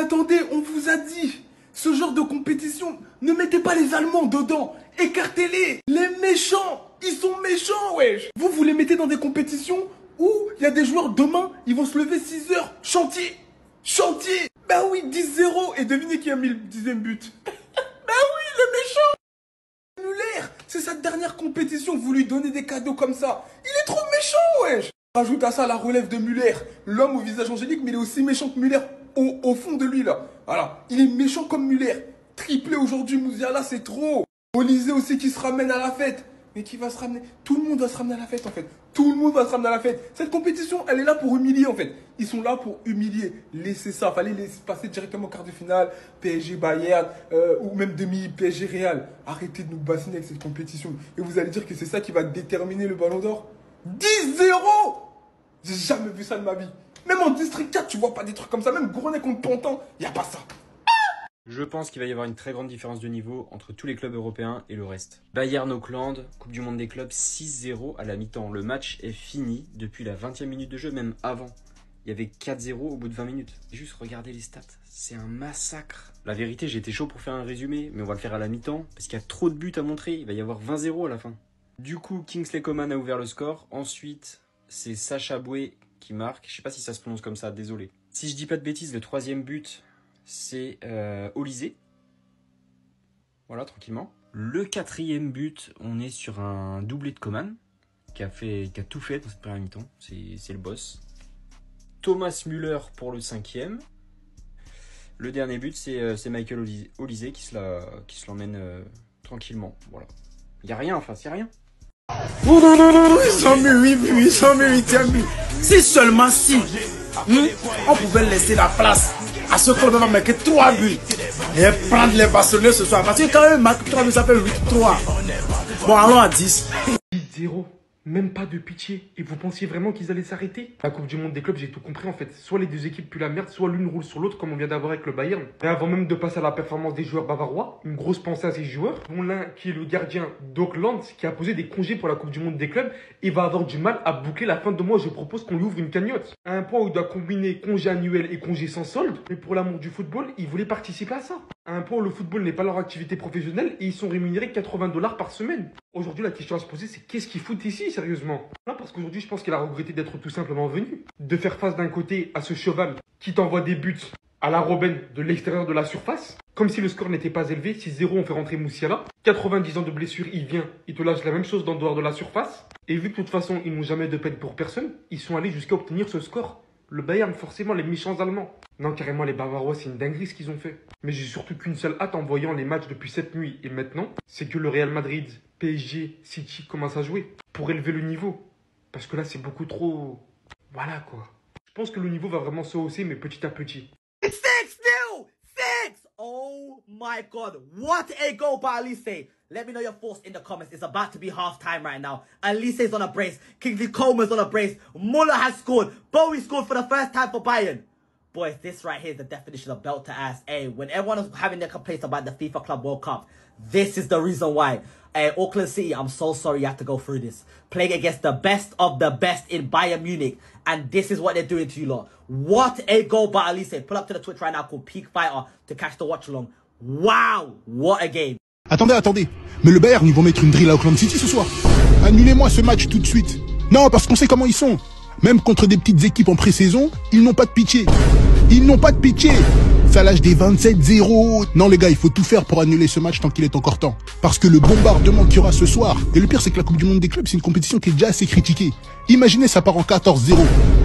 attendez, on vous a dit, ce genre de compétition, ne mettez pas les Allemands dedans. Écartez-les. Les méchants, ils sont méchants, wesh. Vous les mettez dans des compétitions où il y a des joueurs demain, ils vont se lever 6 heures. Chantier. Chantier. Bah oui, 10-0. Et devinez qui a mis le 10e but. Bah oui, le méchant. Muller, c'est sa dernière compétition. Vous lui donnez des cadeaux comme ça. Il est trop méchant, wesh. Rajoute à ça la relève de Muller. L'homme au visage angélique, mais il est aussi méchant que Muller au fond de lui, là. Voilà. Il est méchant comme Muller. Triplé aujourd'hui, Musiala, c'est trop. Olysée aussi qui se ramène à la fête. Mais qui va se ramener? Tout le monde va se ramener à la fête, en fait. Tout le monde va se ramener à la fête. Cette compétition, elle est là pour humilier, en fait. Ils sont là pour humilier. Laissez ça. Fallait les passer directement au quart de finale. PSG Bayern, ou même demi PSG Real. Arrêtez de nous bassiner avec cette compétition. Et vous allez dire que c'est ça qui va déterminer le Ballon d'Or? 10-0. J'ai jamais vu ça de ma vie. Même en District 4, tu vois pas des trucs comme ça. Même Groenay contre Pantin, y a pas ça. Je pense qu'il va y avoir une très grande différence de niveau entre tous les clubs européens et le reste. Bayern-Auckland, Coupe du Monde des clubs, 6-0 à la mi-temps. Le match est fini depuis la 20e minute de jeu, même avant. Il y avait 4-0 au bout de 20 minutes. Juste regardez les stats, c'est un massacre. La vérité, j'ai été chaud pour faire un résumé, mais on va le faire à la mi-temps, parce qu'il y a trop de buts à montrer, il va y avoir 20-0 à la fin. Du coup, Kingsley Coman a ouvert le score. Ensuite, c'est Sacha Boué qui marque. Je sais pas si ça se prononce comme ça, désolé. Si je dis pas de bêtises, le troisième but, c'est Olysée. Voilà, tranquillement. Le quatrième but, on est sur un doublé de Coman, qui a tout fait dans cette première mi-temps. C'est le boss. Thomas Müller pour le cinquième. Le dernier but, c'est Michael Olysée qui se l'emmène tranquillement. Voilà. Il n'y a rien en face, il n'y a rien. Ils ont mis 8e but. Si seulement si on pouvait laisser la place à ceux qu'on va marquer 3 buts et prendre les Barcelonais ce soir. Parce que quand ils marquent 3 buts, ça fait 8-3. Bon, allons à 10. 10-0. Même pas de pitié. Et vous pensiez vraiment qu'ils allaient s'arrêter? La Coupe du Monde des clubs, j'ai tout compris en fait. Soit les deux équipes puent la merde, soit l'une roule sur l'autre comme on vient d'avoir avec le Bayern. Et avant même de passer à la performance des joueurs bavarois, une grosse pensée à ces joueurs, dont l'un qui est le gardien d'Auckland, qui a posé des congés pour la Coupe du Monde des clubs, et va avoir du mal à boucler la fin de mois. Je propose qu'on lui ouvre une cagnotte. À un point où il doit combiner congé annuel et congé sans solde. Mais pour l'amour du football, ils voulaient participer à ça. À un point où le football n'est pas leur activité professionnelle et ils sont rémunérés 80 $ par semaine. Aujourd'hui, la question à se poser, c'est qu'est-ce qu'ils foutent ici, sérieusement? Non, parce qu'aujourd'hui, je pense qu'il a regretté d'être tout simplement venu. De faire face d'un côté à ce cheval qui t'envoie des buts à la Robben de l'extérieur de la surface. Comme si le score n'était pas élevé. 6-0, on fait rentrer Musiala. 90 ans de blessure, il vient, il te lâche la même chose dans dehors de la surface. Et vu que de toute façon, ils n'ont jamais de peine pour personne, ils sont allés jusqu'à obtenir ce score. Le Bayern, forcément, les méchants Allemands. Non, carrément, les Bavarois, c'est une dinguerie ce qu'ils ont fait. Mais j'ai surtout qu'une seule hâte en voyant les matchs depuis cette nuit et maintenant, c'est que le Real Madrid, PSG, City commencent à jouer pour élever le niveau. Parce que là, c'est beaucoup trop... Voilà, quoi. Je pense que le niveau va vraiment se hausser, mais petit à petit. 6-0! 6! Oh my God, what a goal by Olysée. Let me know your thoughts in the comments. It's about to be half time right now. Olysée's on a brace. Kingsley Coman's on a brace. Muller has scored. Bowie scored for the first time for Bayern. Boys, this right here is the definition of belt to ass. Hey, when everyone is having their complaints about the FIFA Club World Cup, this is the reason why. Hey, Auckland City, I'm so sorry you have to go through this. Playing against the best of the best in Bayern Munich. And this is what they're doing to you lot. What a goal by Olysée. Pull up to the Twitch right now called Peak Fighter to catch the watch along. Wow, what a game. Attendez. Mais le Bayern, ils vont mettre une drill à Auckland City ce soir. Annulez-moi ce match tout de suite. Non, parce qu'on sait comment ils sont. Même contre des petites équipes en pré-saison, ils n'ont pas de pitié. Ils n'ont pas de pitié. Ça lâche des 27-0. Non les gars, il faut tout faire pour annuler ce match tant qu'il est encore temps. Parce que le bombardement qu'il y aura ce soir, et le pire c'est que la Coupe du Monde des clubs, c'est une compétition qui est déjà assez critiquée. Imaginez ça part en 14-0.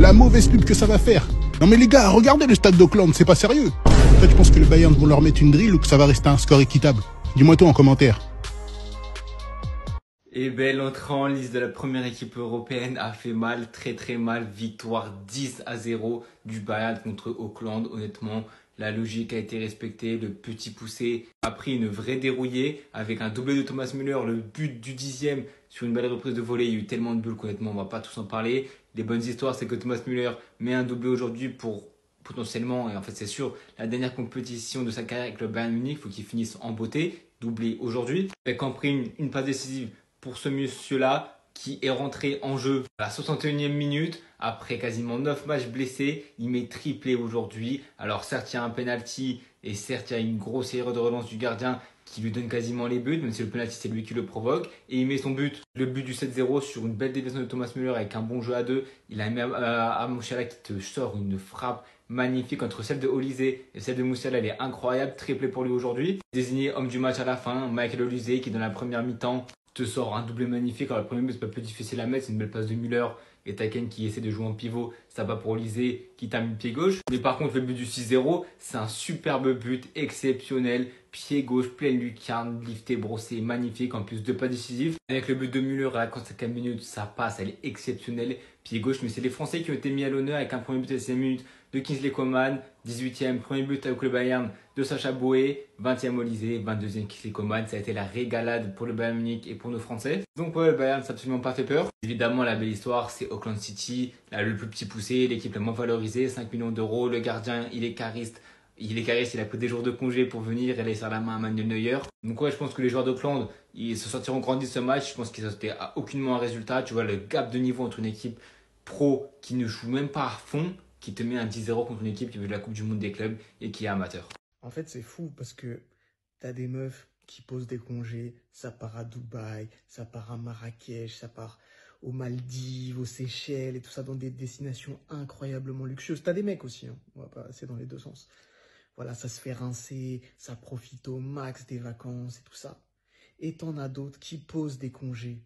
La mauvaise pub que ça va faire. Non mais les gars, regardez le stade d'Auckland, c'est pas sérieux. Toi tu penses que le Bayern vont leur mettre une drill ou que ça va rester un score équitable? Dis-moi tout en commentaire. Et belle entrée en liste de la première équipe européenne a fait mal, très mal. Victoire 10-0 du Bayern contre Auckland. Honnêtement, la logique a été respectée. Le petit poussé a pris une vraie dérouillée avec un doublé de Thomas Müller. Le but du 10e sur une belle reprise de volée. Il y a eu tellement de bulles qu'honnêtement, on va pas tous en parler. Les bonnes histoires, c'est que Thomas Müller met un doublé aujourd'hui pour potentiellement, et en fait c'est sûr, la dernière compétition de sa carrière avec le Bayern Munich. Il faut qu'il finisse en beauté. Doublé aujourd'hui. Avec en pris une passe décisive pour ce monsieur-là, qui est rentré en jeu à la 61e minute. Après quasiment 9 matchs blessés, il met triplé aujourd'hui. Alors certes, il y a un penalty et certes, il y a une grosse erreur de relance du gardien qui lui donne quasiment les buts, même si le penalty c'est lui qui le provoque. Et il met son but, le but du 7-0 sur une belle déviation de Thomas Müller avec un bon jeu à deux. Il a mis à Musiala qui te sort une frappe magnifique entre celle de Olise et celle de Musiala. Elle est incroyable, triplé pour lui aujourd'hui. Désigné homme du match à la fin, Michael Olise qui dans la première mi-temps te sort un doublé magnifique. Alors le premier but c'est pas plus difficile à mettre, c'est une belle passe de Müller. Et Taken qui essaie de jouer en pivot, ça va pour Olise qui termine pied gauche. Mais par contre, le but du 6-0, c'est un superbe but exceptionnel. Pied gauche, pleine lucarne, lifté, brossé, magnifique. En plus, 2 pas décisifs. Avec le but de Müller à la 45e minute, ça passe, elle est exceptionnelle. Pied gauche, mais c'est les Français qui ont été mis à l'honneur avec un premier but à la 16e minute de Kingsley Coman. 18e, premier but avec le Bayern de Sacha Boey. 20e Olise, 22e Kingsley Coman. Ça a été la régalade pour le Bayern Munich et pour nos Français. Donc ouais, le Bayern, ça n'a absolument pas fait peur. Évidemment, la belle histoire, c'est Auckland City, là, le plus petit poussé, l'équipe la moins valorisée, 5 millions d'euros. Le gardien, il est cariste. Il a pris des jours de congé pour venir et aller faire la main à Manuel Neuer. Donc ouais, je pense que les joueurs d'Auckland, ils se sortiront grandis de ce match. Je pense qu'ils n'ont aucunement un résultat. Tu vois, le gap de niveau entre une équipe pro qui ne joue même pas à fond, qui te met un 10-0 contre une équipe qui veut de la Coupe du Monde des clubs et qui est amateur. En fait, c'est fou parce que t'as des meufs qui posent des congés, ça part à Dubaï, ça part à Marrakech, ça part aux Maldives, aux Seychelles et tout ça dans des destinations incroyablement luxueuses. T'as des mecs aussi, hein. On va pas, c'est dans les deux sens. Voilà, ça se fait rincer, ça profite au max des vacances et tout ça. Et t'en as d'autres qui posent des congés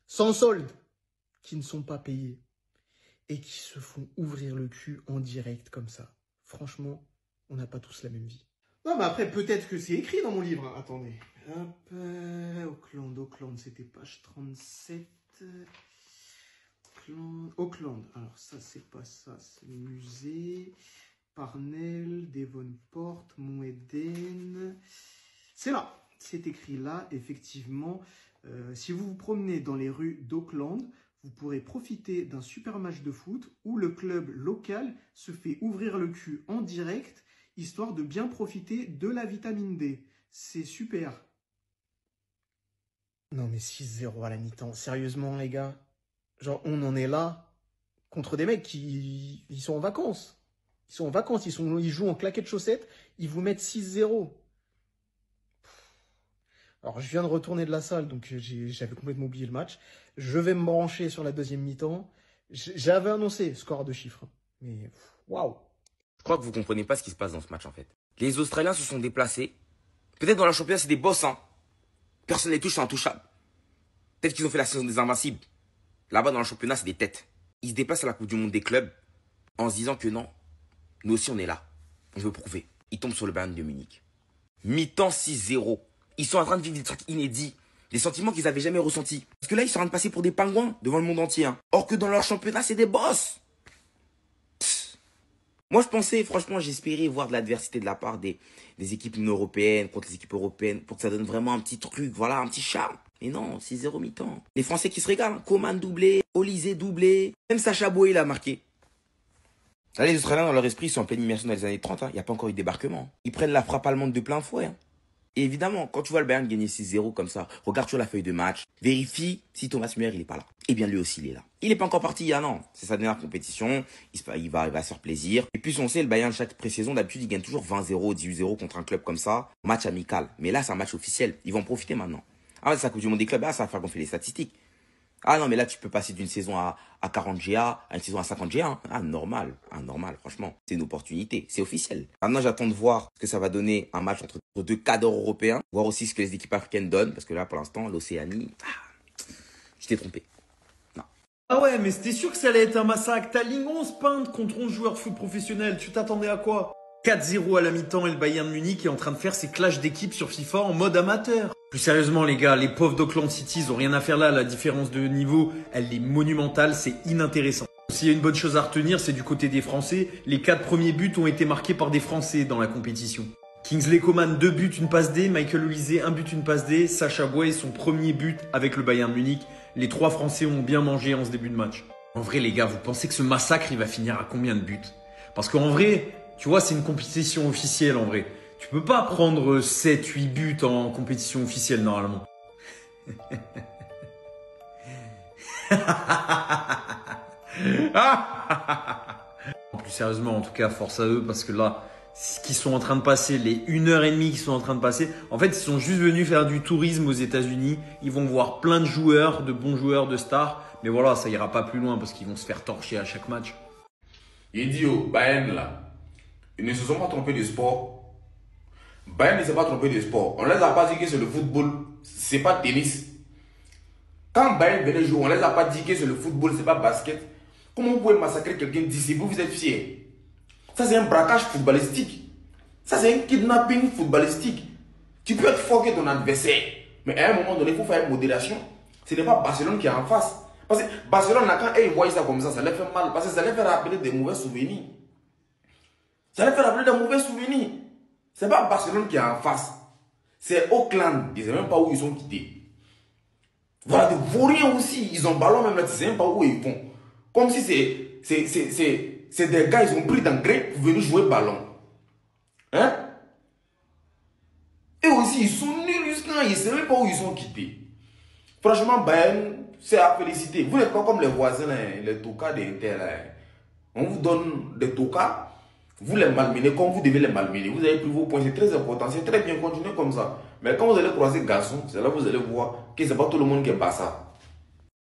sans solde, qui ne sont pas payés et qui se font ouvrir le cul en direct comme ça. Franchement, on n'a pas tous la même vie. Non, mais après, peut-être que c'est écrit dans mon livre. Hein. Attendez. Hop, Auckland, c'était page 37. Auckland. Alors ça, c'est pas ça, c'est le musée. Parnell, Devonport, Mont Eden. C'est là, c'est écrit là, effectivement. Si vous vous promenez dans les rues d'Auckland, vous pourrez profiter d'un super match de foot où le club local se fait ouvrir le cul en direct, histoire de bien profiter de la vitamine D. C'est super. Non mais 6-0 à la mi-temps, sérieusement les gars. Genre on en est là contre des mecs qui ils sont en vacances. Ils sont en vacances, ils jouent en claquettes chaussettes, ils vous mettent 6-0. Alors, je viens de retourner de la salle, donc j'avais complètement oublié le match. Je vais me brancher sur la deuxième mi-temps. J'avais annoncé score de chiffres. Mais, waouh. Je crois que vous comprenez pas ce qui se passe dans ce match, en fait. Les Australiens se sont déplacés. Peut-être dans la championnat, c'est des boss, hein. Personne ne les touche, c'est intouchable. Peut-être qu'ils ont fait la saison des invincibles. Là-bas, dans le championnat, c'est des têtes. Ils se déplacent à la Coupe du Monde des clubs en se disant que non, nous aussi, on est là. On veut prouver. Ils tombent sur le Bayern de Munich. Mi-temps 6-0. Ils sont en train de vivre des trucs inédits. Des sentiments qu'ils n'avaient jamais ressentis. Parce que là, ils sont en train de passer pour des pingouins devant le monde entier. Hein. Or que dans leur championnat, c'est des boss. Psst. Moi, je pensais, franchement, j'espérais voir de l'adversité de la part des équipes européennes contre les équipes européennes pour que ça donne vraiment un petit truc, voilà, un petit charme. Mais non, 6-0 mi-temps. Les Français qui se régalent. Hein. Coman doublé, Olise doublé. Même Sacha Boey, il a marqué. Là, les Australiens, dans leur esprit, ils sont en pleine immersion dans les années 30. Il n'y a pas encore eu de débarquement. Ils prennent la frappe allemande de plein fouet. Hein. Et évidemment, quand tu vois le Bayern gagner 6-0 comme ça, regarde sur la feuille de match, vérifie si Thomas Müller, il n'est pas là. Eh bien, lui aussi, il est là. Il n'est pas encore parti, ah non. C'est sa dernière compétition. Il va se faire plaisir. Et puis, on sait, le Bayern, chaque pré-saison, d'habitude, il gagne toujours 20-0, 18-0 contre un club comme ça. Match amical. Mais là, c'est un match officiel. Ils vont en profiter maintenant. Ah, c'est la Coupe du Monde des clubs. Ah, ça va faire gonfler les statistiques. Ah non, mais là, tu peux passer d'une saison à 40 GA à une saison à 50 GA. Hein. Ah, normal. Ah, normal, franchement. C'est une opportunité. C'est officiel. Maintenant, j'attends de voir ce que ça va donner un match entre deux cadres européens. Voir aussi ce que les équipes africaines donnent. Parce que là, pour l'instant, l'Océanie, je t'ai trompé. Non. Ah ouais, mais c'était sûr que ça allait être un massacre. T'as ligne 11 peintes contre 11 joueurs de foot professionnels. Tu t'attendais à quoi? 4-0 à la mi-temps et le Bayern Munich est en train de faire ses clashs d'équipes sur FIFA en mode amateur. Plus sérieusement les gars, les pauvres d'Auckland City, ils ont rien à faire là. La différence de niveau, elle est monumentale, c'est inintéressant. S'il y a une bonne chose à retenir, c'est du côté des Français. Les 4 premiers buts ont été marqués par des Français dans la compétition. Kingsley Coman, 2 buts, une passe D. Michael Olise, 1 but, une passe D. Sacha Boey, son premier but avec le Bayern Munich. Les 3 Français ont bien mangé en ce début de match. En vrai les gars, vous pensez que ce massacre, il va finir à combien de buts? Parce qu'en vrai, tu vois, c'est une compétition officielle en vrai. Tu peux pas prendre 7-8 buts en compétition officielle normalement. Plus sérieusement, en tout cas, force à eux, parce que là, ce qu'ils sont en train de passer, les 1h30 qu'ils sont en train de passer, en fait, ils sont juste venus faire du tourisme aux États-Unis. Ils vont voir plein de joueurs, de bons joueurs, de stars. Mais voilà, ça ira pas plus loin parce qu'ils vont se faire torcher à chaque match. Idiot, Bayern là, ils ne se sont pas trompés de sport. Bayern ne s'est pas trompé de sport. On les a pas dit que c'est le football, c'est pas tennis. Quand Bayern venait jouer, on les a pas dit que c'est le football, c'est pas basket. Comment vous pouvez massacrer quelqu'un d'ici, vous êtes fiers? Ça c'est un braquage footballistique. Ça c'est un kidnapping footballistique. Tu peux être fort que ton adversaire, mais à un moment donné, il faut faire modération. Ce n'est pas Barcelone qui est en face. Parce que Barcelone, là, quand ils voient ça comme ça leur fait mal. Parce que ça leur fait rappeler des mauvais souvenirs. Ça leur fait rappeler des mauvais souvenirs. Ce n'est pas Barcelone qui est en face. C'est Auckland. Ils ne savent même pas où ils sont quittés. Voilà, des vauriens aussi. Ils ont ballon même là, tu ne sais même pas où ils vont. Comme si c'est des gars, ils ont pris dans gré pour venir jouer ballon. Hein? Et aussi, ils sont nuls jusqu'à ils ne savent même pas où ils sont quittés. Franchement, Bayern, c'est à féliciter. Vous n'êtes pas comme les voisins, les tokas d'Inter. On vous donne des tokas, vous les malmenez comme vous devez les malmener. Vous avez pris vos points, c'est très important, c'est très bien, continuez comme ça. Mais quand vous allez croiser garçon, c'est là que vous allez voir que ce n'est pas tout le monde qui est pas ça.